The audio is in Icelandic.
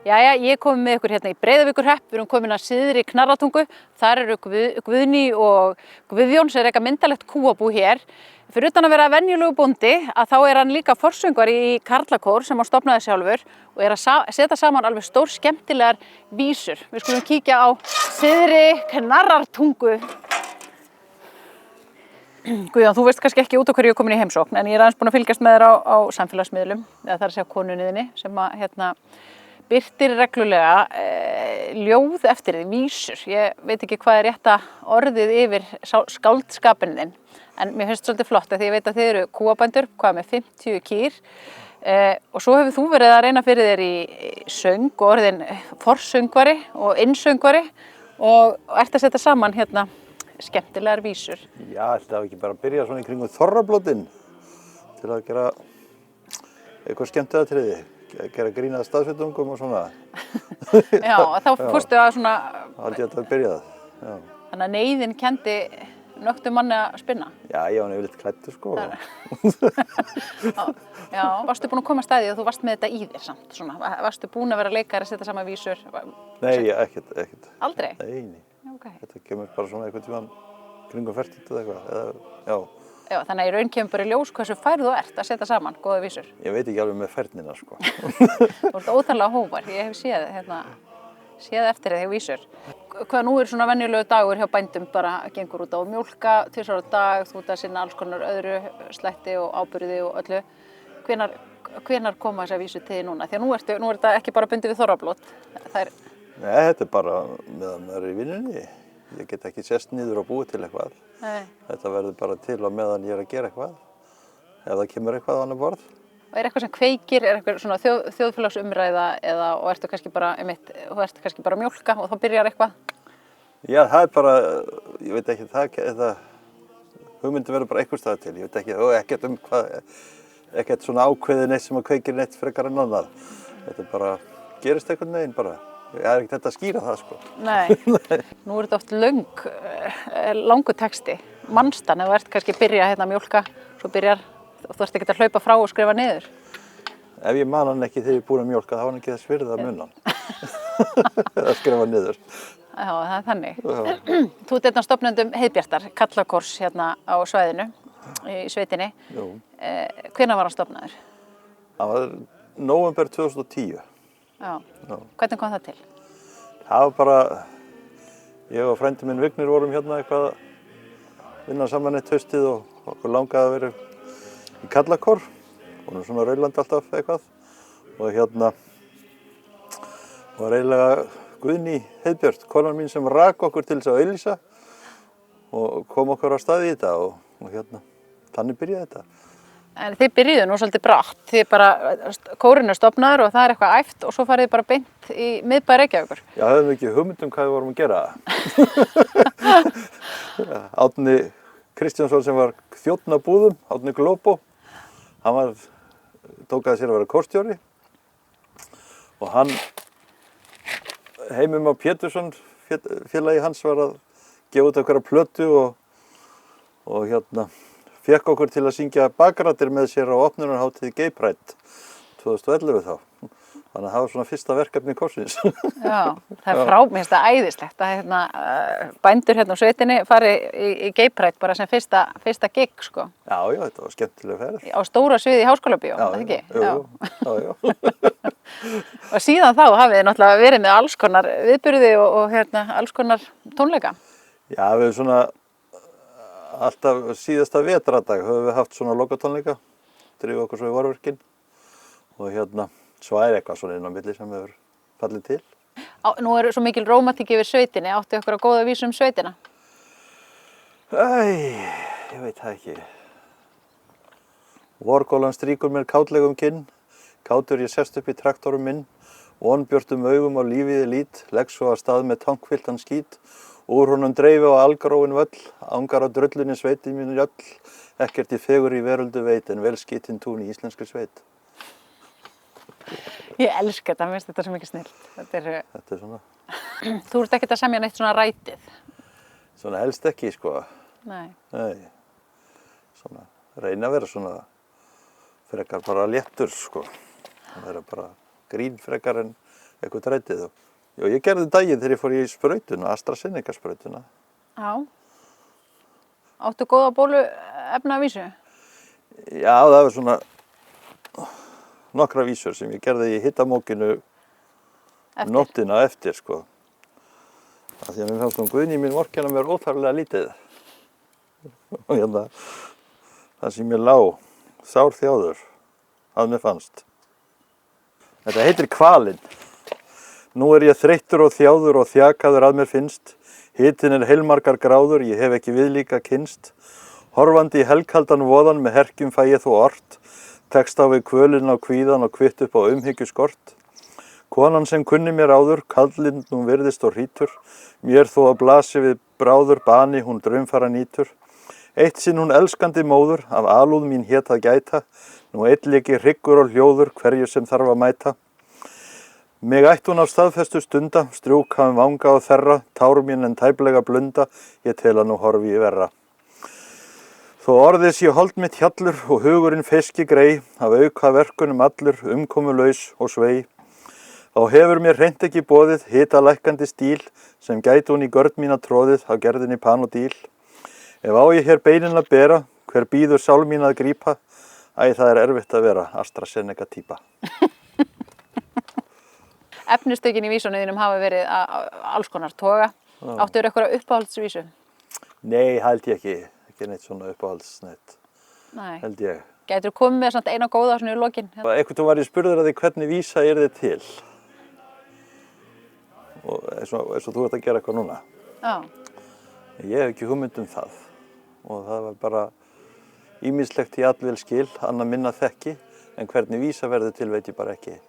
Jæja, ég kom með ykkur hérna í Breiðavíkurhrepp, við erum komin að syðri Knarratungu, þar eru Guðný og Guðjón sem reka myndalegt kúabú hér. Fyrir utan að vera venjulegu bóndi, að þá er hann líka forsöngvari í karlakór sem hann stofnaði sjálfur og er að setja saman alveg stór skemmtilegar vísur. Við skulum kíkja á syðri Knarratungu. Guðjón, þú veist kannski ekki út á hverju ég er komin í heimsókn, en ég er aðeins búin að fylgjast með þér á samfélagsmiðlum, eða það er að segja konunniðinni sem að birtir reglulega ljóð eftir því, vísur. Ég veit ekki hvað er rétta orðið yfir skáldskapinn þinn, en mér finnst svolítið flott að því ég veit að þið eru kúabændur, hvað með 50 kýr, og svo hefur þú verið að reyna fyrir þér í söng og orðin forsöngvari og innsöngvari og ert að setja saman hérna skemmtilegar vísur. Já, þetta hafi ekki bara að byrja svona í kringum þorrablótin til að gera eitthvað skemmtiatriði. Gera grín að staðsetungum og svona. Já, þá fórstu að svona... Haldið að það byrjaði, já. Þannig að neyðin kendi nöktu manni að spinna. Já, ég var nefnilegt klæddur sko. Já, varstu búin að koma að staði og þú varst með þetta í þér samt, svona. Varstu búin að vera leikari að setja saman vísur? Nei, ekkert. Aldrei? Nei. Okay. Þetta kemur bara svona einhvern tímann kringum fertugt eða eitthvað, já. Já, þannig að í raun kemur bara í ljós hversu færð þú ert að setja saman góða vísur. Ég veit ekki alveg með færnina, sko. Þú ert óþarlega hóvar, ég hef séð eftir þig vísur. Hvað nú er svona venjulegu dagur hjá bændum bara gengur út á mjólka, 2 ára dag, þú ert að sinna alls konar öðru slætti og áburði og öllu. Hvenær koma þessar vísur til þig núna? Því að nú er þetta ekki bara bundið við þorrablót. Nei, þetta er bara meðan maður er í vinnunni. Ég get ekki sest niður og búið til eitthvað. Nei. Þetta verður bara til á meðan ég er að gera eitthvað. Ef það kemur eitthvað á annað borð. Og er eitthvað sem kveikir, er eitthvað svona þjóðfélagsumræða og ertu kannski bara að mjólka og þá byrjar eitthvað? Já, það er bara, ég veit ekki, hugmyndi verður bara einhvers staðar til. Ég veit ekki, ekkert hvað, ekkert svona ákveðið neitt sem að kveikir neitt frekar en annað. Þetta er bara, gerist einhvern veginn bara. Ég er ekkert þetta að skýra það, sko. Nei, nú er þetta oft langur texti. Mannstan, ef þú ert kannski að byrja hérna að mjólka, svo byrjar, og þú ert ekkert að hlaupa frá og skrifa niður. Ef ég man hann ekki þegar ég er búin að mjólka, þá var hann ekki þess virði að muna hann. Eða skrifa niður. Já, það er þannig. Þú ert einn af stofnendum Heiðbjartar, Karlakórs hérna á svæðinu, í sveitinni. Jú. Hvenær var hann stofnaður? Það var nóvember 2010. Já. Hvernig kom það til? Það var bara, ég og frændi minn Vignir vorum hérna eitthvað að vinna saman eitt haustið og okkur langaði að vera í Karlakór. Vorum svona raulandi alltaf eitthvað. Og hérna var eiginlega Guðný Heiðbjört, konan mín sem rak okkur til þess að auglýsa og kom okkur á stað í þetta og hérna, þannig byrjaði þetta. En þið byrjuðu nú svolítið bratt, þið bara, kórinn er stofnaður og það er eitthvað æft og svo farið bara beint í miðbæ Reykjavíkur. Já, höfðum ekki hugmynd hvað við vorum að gera. Árni Kristjánsson sem var þjónn á búðum, Árni Glóbó, hann tók að sér að vera kórstjóri og hann, Heimir Már Pétursson, félagi hans var að gefa út einhverja plötu og hérna, fékk okkur til að syngja bakrættir með sér á opnunarhátíð Gay Pride 2011 þá. Þannig að það var svona fyrsta verkefni kórsins. Já, það er mér finnst það æðislegt að bændur hérna á sveitinni fari í Gay Pride bara sem fyrsta gig, sko. Já, þetta var skemmtileg ferð. Á stóra sviði í Háskólabíó, er það ekki? Já. Og síðan þá hafið þið náttúrulega verið með alls konar viðburði og alls konar tónleika. Já, við svona alltaf síðasta vetradag höfum við haft svona lokatónleika, drifið okkur svo í varverkin og hérna svo er eitthvað svona inn á milli sem hefur fallið til. Nú er svo mikil rómantík yfir sveitinni, áttu ykkur að góða vísu um sveitina? Ég veit það ekki. Vorgólan strýkur mér kátlegum kinn, kátur ég sest upp í traktorum minn, vonbjörtum augum á lífiði lít, legg svo að stað með tankfylltan skít, úr honum dreifi á algróin völl, angar á drullunni sveitin mín jöll, ekkert í fegur í veröldu veit en vel skítinn tún í íslenskri sveit. Ég elska þetta, mér finnst þetta svo mikið snillt. Þetta er svona. Þú ert ekkert að semja neitt svona rætið? Svona helst ekki, sko. Nei. Svona, reyna að vera svona frekar bara léttur, sko. Það vera bara grín frekar en eitthvað drætið. Já, ég gerði daginn þegar ég fór í sprautuna, AstraZeneca sprautuna. Já. Áttu góða bólu efnavísu? Já, það var svona nokkra vísur sem ég gerði í hittamókinu nóttina eftir, sko. Af því að mér fannst Guðný mín vorkenna mér óþarflega lítið. Og hérna, það sem ég lá, sár þjáður, að mér fannst. Þetta heitir Kvalinn. Nú er ég þreyttur og þjáður og þjakaður að mér finnst. Hitinn heilmargar gráður, ég hef ekki viðlíka kynst. Horfandi í helkaldan voðan með herkjum fæ ég þó ort. Tekst á við kvölin á kvíðan og kvitt upp á umhyggju skort. Konan sem kunni mér áður, kaldlind nú virðist og hrítur. Mér þó að blasi við bráður bani, hún draumfara nýtur. Eitt sinn hún elskandi móður, af alúð mín hét að gæta. Nú eittleki hryggur og hljóður, hverju sem þarf að mæta. Mig ætti hún á staðfestu stunda, strjúk hafum vanga og þerra, tár mín en tæplega blunda, ég tel að nú horfi ég verra. Þó orðið sé hold mitt hjallur og hugurinn feski grei, af auka verkunum allur, umkomulaus og svei. Þá hefur mér hreint ekki boðið, hita lækkandi stíl, sem gæti hún í görn mína tróðið, á gerðinni Panodil. Ef á ég hér beinin að bera, hver býður sál mín að grípa, það er erfitt að vera AstraZeneca típa. Efnistökin í vísunniðinum hafa verið alls konar toga. Áttu eitthvað uppáhaldsvísu? Nei, held ég ekki neitt svona uppáhaldsneitt. Nei. Held ég. Gætirðu komið með svona eina góða svona í lokin? Einhvern veginn var ég spurður að því hvernig vísa er þið til. Og eins og þú ert að gera eitthvað núna. Já. Ég hef ekki hugmynd um það. Og það var bara ýmislegt í allvel skil, annað minna þekki, en hvernig vísa verður til veit ég bara ekki.